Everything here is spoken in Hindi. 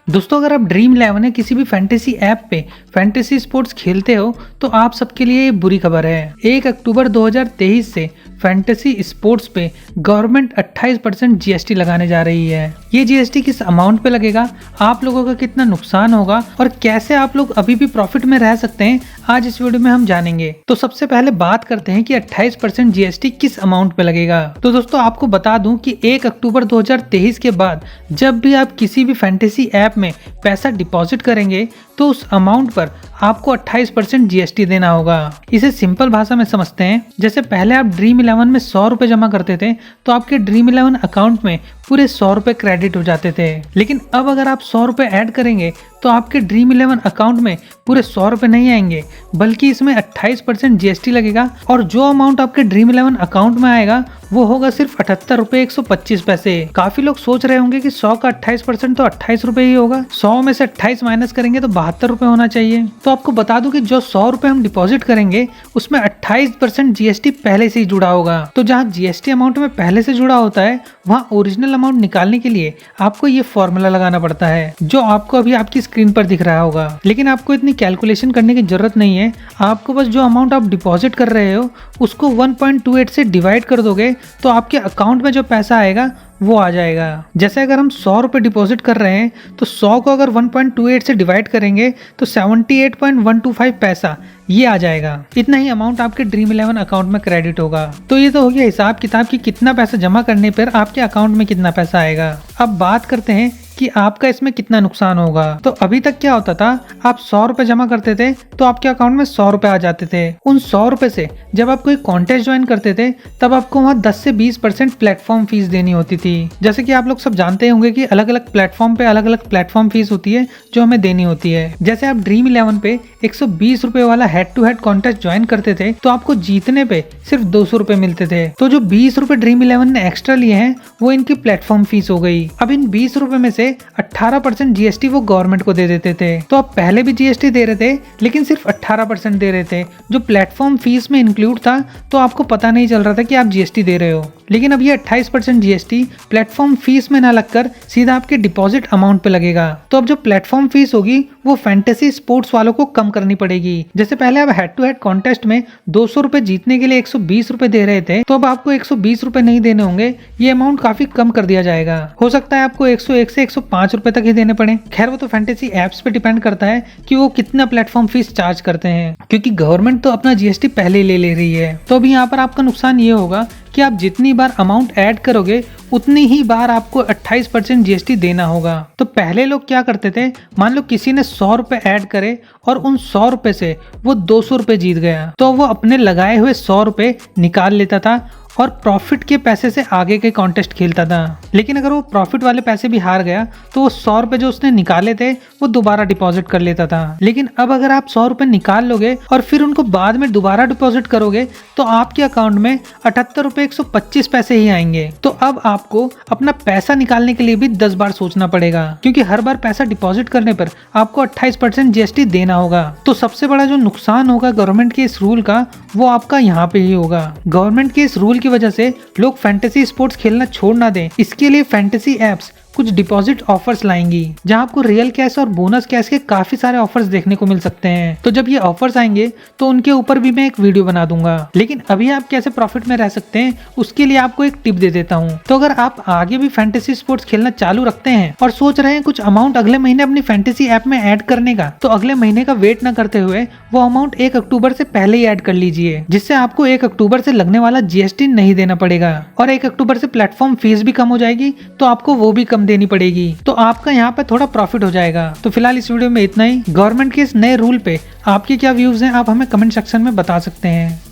दोस्तों अगर आप ड्रीम 11 या किसी भी फैंटेसी ऐप पे फैंटेसी स्पोर्ट्स खेलते हो तो आप सबके लिए ये बुरी खबर है। 1 अक्टूबर 2023 से फैंटेसी स्पोर्ट्स पे गवर्नमेंट 28% जीएसटी लगाने जा रही है। ये जीएसटी किस अमाउंट पे लगेगा, आप लोगों का कितना नुकसान होगा और कैसे आप लोग अभी भी प्रॉफिट में रह सकते हैं, आज इस वीडियो में हम जानेंगे। तो सबसे पहले बात करते हैं कि 28% जीएसटी किस अमाउंट पे लगेगा। तो दोस्तों आपको बता दूं कि 1 अक्टूबर 2023 के बाद जब भी आप किसी भी फैंटेसी ऐप में पैसा डिपॉजिट करेंगे तो उस अमाउंट पर आपको 28% जीएसटी देना होगा। इसे सिंपल भाषा में समझते हैं, जैसे पहले आप ड्रीम 11 में 100 रुपए जमा करते थे तो आपके ड्रीम 11 अकाउंट में पूरे 100 रुपए क्रेडिट हो जाते थे। लेकिन अब अगर आप 100 रुपए ऐड करेंगे तो आपके ड्रीम 11 अकाउंट में पूरे 100 रुपए नहीं आएंगे, बल्कि इसमें 28% जीएसटी लगेगा और जो अमाउंट आपके ड्रीम 11 अकाउंट में आएगा वो होगा सिर्फ 78 रुपए 125 पैसे। काफी लोग सोच रहे होंगे कि 100 का 28% तो 28 रुपए ही होगा, 100 में से 28 माइनस करेंगे तो 72 रुपए होना चाहिए। तो आपको बता दूं कि जो 100 रुपए हम डिपॉजिट करेंगे उसमें 28% जीएसटी पहले से ही जुड़ा होगा। तो जहाँ जीएसटी अमाउंट में पहले से जुड़ा होता है वहाँ ओरिजिनल अमाउंट निकालने के लिए आपको ये फॉर्मूला लगाना पड़ता है, जो आपको अभी आपकी स्क्रीन पर दिख रहा होगा। लेकिन आपको इतनी कैलकुलेशन करने की जरूरत नहीं है, आपको बस जो अमाउंट आप डिपॉजिट कर रहे हो उसको 1.28 से डिवाइड कर दोगे तो आपके अकाउंट में जो पैसा आएगा वो आ जाएगा। जैसे अगर हम 100 रुपए डिपॉजिट कर रहे हैं तो 100 को अगर 1.28 से डिवाइड करेंगे तो 78.125 पैसा ये आ जाएगा। इतना ही अमाउंट आपके ड्रीम 11 अकाउंट में क्रेडिट होगा। तो ये तो हो गया हिसाब किताब कि कितना पैसा जमा करने पर आपके अकाउंट में कितना पैसा आएगा। अब बात करते हैं कि आपका इसमें कितना नुकसान होगा। तो अभी तक क्या होता था, आप 100 रुपए जमा करते थे तो आपके अकाउंट में 100 रुपए आ जाते थे। उन 100 रुपए से जब आप कोई कॉन्टेस्ट ज्वाइन करते थे तब आपको वहाँ 10 से 20% प्लेटफॉर्म फीस देनी होती थी। जैसे कि आप लोग सब जानते होंगे कि अलग अलग प्लेटफॉर्म पे अलग अलग प्लेटफॉर्म फीस होती है जो हमें देनी होती है। जैसे आप ड्रीम 11 पे 120 रुपए वाला head to head contest join करते थे तो आपको जीतने पे सिर्फ 200 रुपए मिलते थे। तो जो 20 रुपए ड्रीम 11 ने एक्स्ट्रा लिए हैं वो इनकी प्लेटफॉर्म फीस हो गई। अब इन 20 रुपए में से 18% जीएसटी वो गवर्नमेंट को दे देते थे। तो आप पहले भी जीएसटी दे रहे थे लेकिन सिर्फ 18% दे रहे थे, जो प्लेटफॉर्म फीस में इंक्लूड था, तो आपको पता नहीं चल रहा था कि आप जीएसटी दे रहे हो। लेकिन अब ये 28% जीएसटी प्लेटफॉर्म फीस में ना लगकर सीधा आपके डिपॉजिट अमाउंट पे लगेगा। तो अब जो प्लेटफॉर्म फीस होगी वो फैंटेसी स्पोर्ट्स वालों को कम करनी पड़ेगी। जैसे पहले आप हेड टू हेड कॉन्टेस्ट में 200 रुपए जीतने के लिए 120 रुपए दे रहे थे, तो अब आपको 120 रुपए नहीं देने होंगे, ये अमाउंट काफी कम कर दिया जाएगा। हो सकता है आपको 101 से 105 रुपए तक ही देने पड़े। खैर वो तो फैंटेसी एप्स पे डिपेंड करता है कि वो कितना प्लेटफॉर्म फीस चार्ज करते हैं, क्योंकि गवर्नमेंट तो अपना जीएसटी पहले ले रही है। तो अभी यहाँ पर आपका नुकसान ये होगा कि आप जितनी बार अमाउंट ऐड करोगे उतनी ही बार आपको 28% जीएसटी देना होगा। तो पहले लोग क्या करते थे, मान लो किसी ने 100 रुपए ऐड करे और उन 100 रुपए से वो 200 रुपए जीत गया तो वो अपने लगाए हुए 100 रुपए निकाल लेता था और प्रॉफिट के पैसे से आगे के कॉन्टेस्ट खेलता था। लेकिन अगर वो प्रॉफिट वाले पैसे भी हार गया तो वो 100 रुपए जो उसने निकाले थे वो दोबारा डिपॉजिट कर लेता था। लेकिन अब अगर आप 100 रुपए निकाल लोगे और फिर उनको बाद में दोबारा डिपॉजिट करोगे तो आपके अकाउंट में 78 रुपए 125 पैसे ही आएंगे। तो अब आपको अपना पैसा निकालने के लिए भी 10 बार सोचना पड़ेगा, क्योंकि हर बार पैसा डिपॉजिट करने पर आपको 28% जीएसटी देना होगा। तो सबसे बड़ा जो नुकसान होगा गवर्नमेंट के इस रूल का वो आपका यहाँ पे ही होगा। गवर्नमेंट के इस रूल की वजह से लोग फैंटेसी स्पोर्ट्स खेलना छोड़ ना दें, इसके लिए फैंटेसी एप्स कुछ डिपॉजिट ऑफर्स लाएंगी, जहां आपको रियल कैश और बोनस कैश के काफी सारे ऑफर्स देखने को मिल सकते हैं। तो जब ये ऑफर्स आएंगे तो उनके ऊपर भी मैं एक वीडियो बना दूंगा। लेकिन अभी आप कैसे प्रॉफिट में रह सकते हैं उसके लिए आपको एक टिप दे देता हूँ। तो अगर आप आगे भी फैंटेसी स्पोर्ट्स खेलना चालू रखते हैं और सोच रहे हैं कुछ अमाउंट अगले महीने अपनी फैंटेसी ऐप में ऐड करने का, तो अगले महीने का वेट न करते हुए वो अमाउंट 1 अक्टूबर से पहले ही ऐड कर लीजिए, जिससे आपको 1 अक्टूबर से लगने वाला जीएसटी नहीं देना पड़ेगा और 1 अक्टूबर से प्लेटफॉर्म फीस भी कम हो जाएगी तो आपको वो भी कम देनी पड़ेगी। तो आपका यहाँ पे थोड़ा प्रॉफिट हो जाएगा। तो फिलहाल इस वीडियो में इतना ही। गवर्नमेंट के इस नए रूल पे आपके क्या व्यूज हैं आप हमें कमेंट सेक्शन में बता सकते हैं।